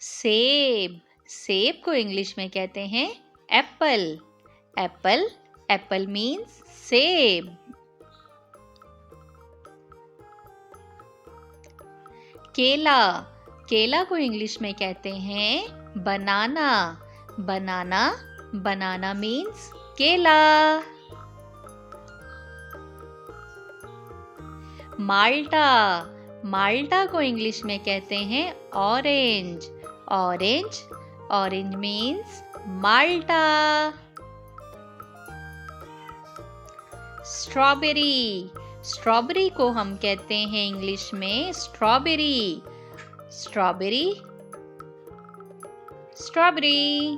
सेब, सेब को इंग्लिश में कहते हैं एप्पल। एप्पल, एप्पल मीन्स सेब। केला, केला को इंग्लिश में कहते हैं बनाना। बनाना, बनाना मीन्स केला। माल्टा, माल्टा को इंग्लिश में कहते हैं ऑरेंज। ऑरेंज, ऑरेंज मीन्स माल्टा। स्ट्रॉबेरी, स्ट्रॉबेरी को हम कहते हैं इंग्लिश में स्ट्रॉबेरी। Strawberry, strawberry.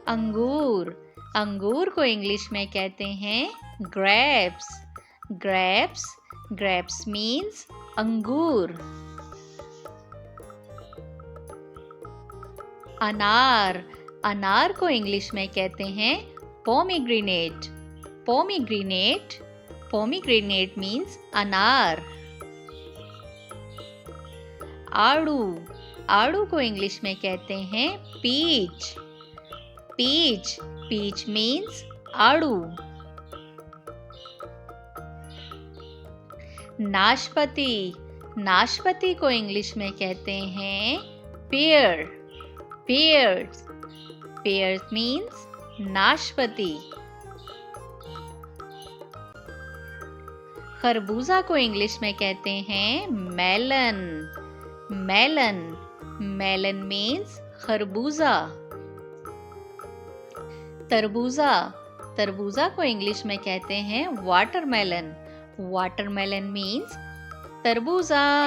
अंगूर, अंगूर को इंग्लिश में कहते हैं ग्रेप्स। ग्रेप्स, ग्रेप्स मीन्स अंगूर। अनार, अनार को इंग्लिश में कहते हैं पोमीग्रेनेट। पोमीग्रेनेट, पोमीग्रेनेट मीन्स अनार। आड़ू, आड़ू को इंग्लिश में कहते हैं पीच। पीच, पीच मीन्स आड़ू। नाशपाती, नाशपाती को इंग्लिश में कहते हैं पेयर। पेयर्स, पेयर्स मीन्स नाशपाती। खरबूजा को इंग्लिश में कहते हैं मेलन। मेलन, मेलन मीन्स खरबूजा। तरबूजा, तरबूजा को इंग्लिश में कहते हैं वाटरमेलन। वाटरमेलन मीन्स तरबूजा।